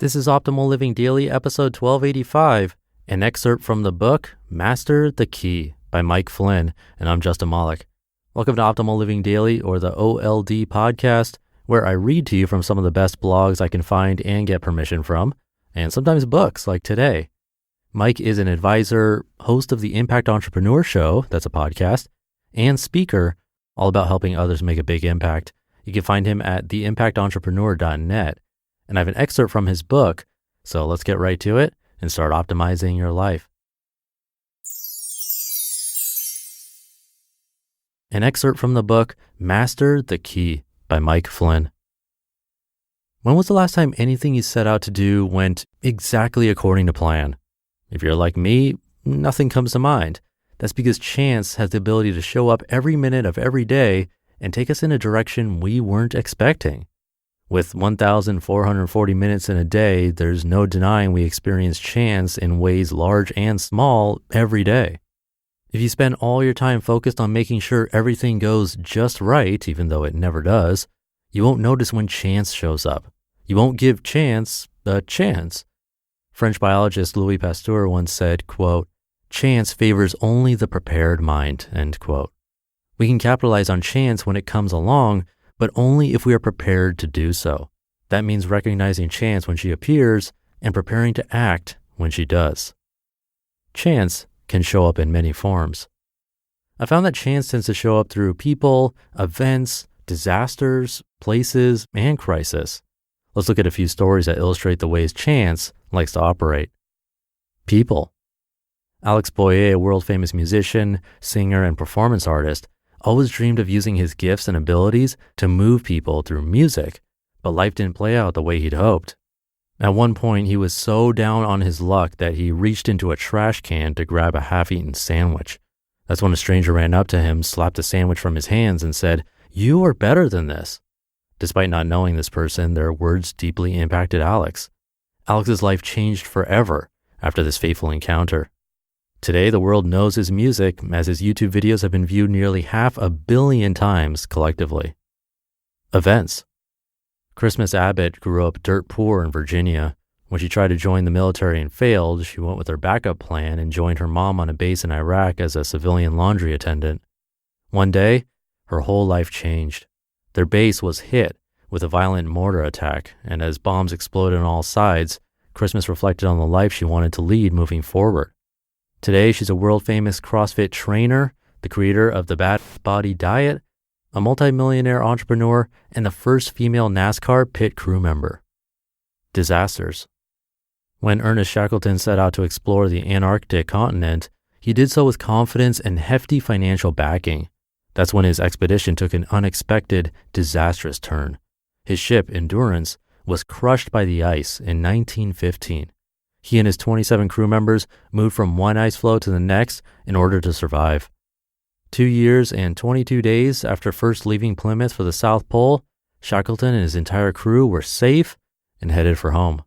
This is Optimal Living Daily, episode 1285, an excerpt from the book, Master the Key by Mike Flynn, and I'm Justin Malik. Welcome to Optimal Living Daily, or the OLD podcast, where I read to you from some of the best blogs I can find and get permission from, and sometimes books like today. Mike is an advisor, host of the Impact Entrepreneur Show, that's a podcast, and speaker, all about helping others make a big impact. You can find him at theimpactentrepreneur.net. And I have an excerpt from his book, so let's get right to it and start optimizing your life. An excerpt from the book, Master the Key by Mike Flynn. When was the last time anything you set out to do went exactly according to plan? If you're like me, nothing comes to mind. That's because chance has the ability to show up every minute of every day and take us in a direction we weren't expecting. With 1,440 minutes in a day, there's no denying we experience chance in ways large and small every day. If you spend all your time focused on making sure everything goes just right, even though it never does, you won't notice when chance shows up. You won't give chance a chance. French biologist Louis Pasteur once said, quote, "Chance favors only the prepared mind," end quote. We can capitalize on chance when it comes along, but only if we are prepared to do so. That means recognizing chance when she appears and preparing to act when she does. Chance can show up in many forms. I found that chance tends to show up through people, events, disasters, places, and crisis. Let's look at a few stories that illustrate the ways chance likes to operate. People. Alex Boye, a world-famous musician, singer, and performance artist, always dreamed of using his gifts and abilities to move people through music, but life didn't play out the way he'd hoped. At one point, he was so down on his luck that he reached into a trash can to grab a half-eaten sandwich. That's when a stranger ran up to him, slapped the sandwich from his hands, and said, "You are better than this." Despite not knowing this person, their words deeply impacted Alex. Alex's life changed forever after this fateful encounter. Today, the world knows his music as his YouTube videos have been viewed nearly 500 million times collectively. Events. Christmas Abbott grew up dirt poor in Virginia. When she tried to join the military and failed, she went with her backup plan and joined her mom on a base in Iraq as a civilian laundry attendant. One day, her whole life changed. Their base was hit with a violent mortar attack, and as bombs exploded on all sides, Christmas reflected on the life she wanted to lead moving forward. Today, she's a world-famous CrossFit trainer, the creator of the Bad Body Diet, a multimillionaire entrepreneur, and the first female NASCAR pit crew member. Disasters. When Ernest Shackleton set out to explore the Antarctic continent, he did so with confidence and hefty financial backing. That's when his expedition took an unexpected, disastrous turn. His ship, Endurance, was crushed by the ice in 1915. He and his 27 crew members moved from one ice floe to the next in order to survive. 2 years and 22 days after first leaving Plymouth for the South Pole, Shackleton and his entire crew were safe and headed for home.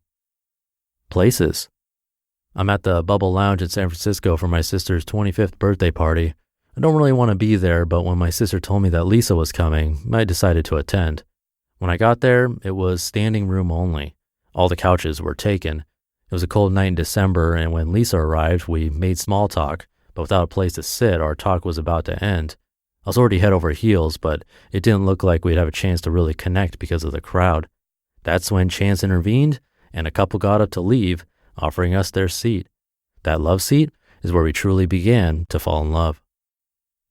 Places. I'm at the Bubble Lounge in San Francisco for my sister's 25th birthday party. I don't really want to be there, but when my sister told me that Lisa was coming, I decided to attend. When I got there, it was standing room only. All the couches were taken. It was a cold night in December, and when Lisa arrived, we made small talk, but without a place to sit, our talk was about to end. I was already head over heels, but it didn't look like we'd have a chance to really connect because of the crowd. That's when chance intervened, and a couple got up to leave, offering us their seat. That love seat is where we truly began to fall in love.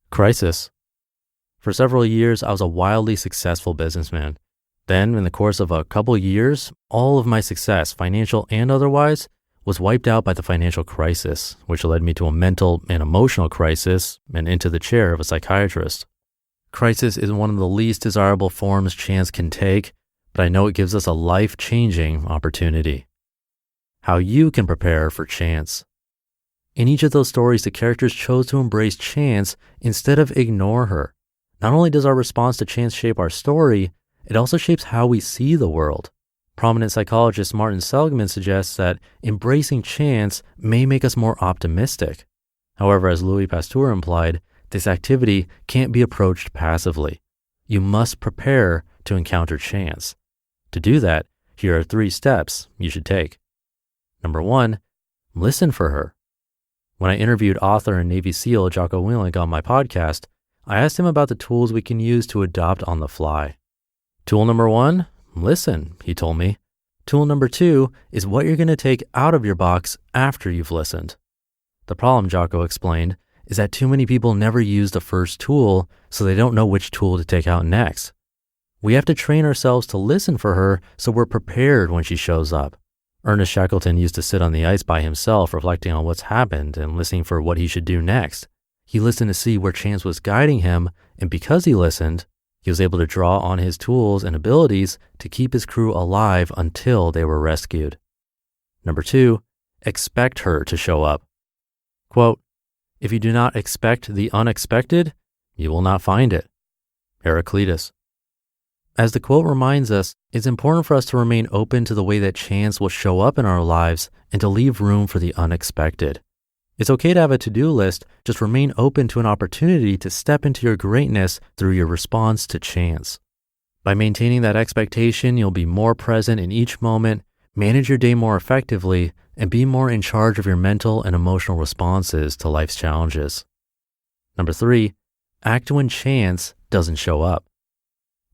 Crisis. For several years, I was a wildly successful businessman. Then, in the course of a couple years, all of my success, financial and otherwise, was wiped out by the financial crisis, which led me to a mental and emotional crisis and into the chair of a psychiatrist. Crisis is one of the least desirable forms chance can take, but I know it gives us a life-changing opportunity. How you can prepare for chance. In each of those stories, the characters chose to embrace chance instead of ignore her. Not only does our response to chance shape our story, it also shapes how we see the world. Prominent psychologist Martin Seligman suggests that embracing chance may make us more optimistic. However, as Louis Pasteur implied, this activity can't be approached passively. You must prepare to encounter chance. To do that, Here are 3 steps you should take. Number 1, listen for her. When I interviewed author and Navy SEAL Jocko Willink on my podcast, I asked him about the tools we can use to adopt on the fly. Tool number 1, listen, he told me. Tool number 2 is what you're going to take out of your box after you've listened. The problem, Jocko explained, is that too many people never use the first tool, so they don't know which tool to take out next. We have to train ourselves to listen for her so we're prepared when she shows up. Ernest Shackleton used to sit on the ice by himself, reflecting on what's happened and listening for what he should do next. He listened to see where Chance was guiding him, and because he listened, he was able to draw on his tools and abilities to keep his crew alive until they were rescued. Number 2, expect her to show up. Quote, "If you do not expect the unexpected, you will not find it." Heraclitus. As the quote reminds us, it's important for us to remain open to the way that chance will show up in our lives and to leave room for the unexpected. It's okay to have a to-do list, just remain open to an opportunity to step into your greatness through your response to chance. By maintaining that expectation, you'll be more present in each moment, manage your day more effectively, and be more in charge of your mental and emotional responses to life's challenges. Number 3, act when chance doesn't show up.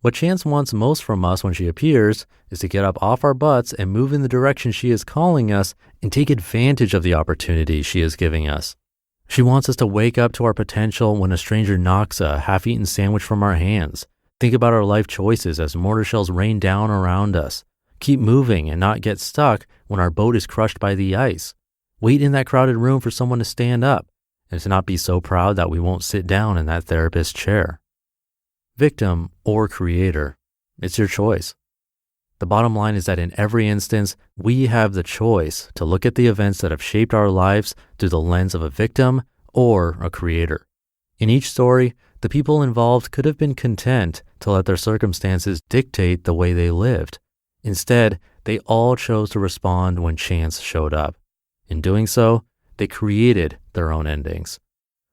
What chance wants most from us when she appears is to get up off our butts and move in the direction she is calling us and take advantage of the opportunity she is giving us. She wants us to wake up to our potential when a stranger knocks a half-eaten sandwich from our hands. Think about our life choices as mortar shells rain down around us. Keep moving and not get stuck when our boat is crushed by the ice. Wait in that crowded room for someone to stand up and to not be so proud that we won't sit down in that therapist's chair. Victim or creator, it's your choice. The bottom line is that in every instance, we have the choice to look at the events that have shaped our lives through the lens of a victim or a creator. In each story, the people involved could have been content to let their circumstances dictate the way they lived. Instead, they all chose to respond when chance showed up. In doing so, they created their own endings.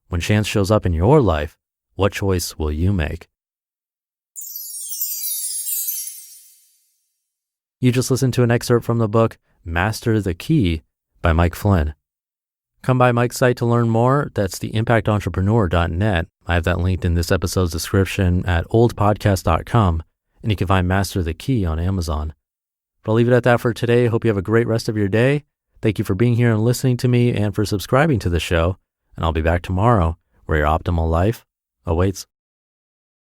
When chance shows up in your life, what choice will you make? You just listened to an excerpt from the book, Master the Key by Mike Flynn. Come by Mike's site to learn more. That's theimpactentrepreneur.net. I have that linked in this episode's description at oldpodcast.com, and you can find Master the Key on Amazon. But I'll leave it at that for today. Hope you have a great rest of your day. Thank you for being here and listening to me and for subscribing to the show. And I'll be back tomorrow where your optimal life awaits.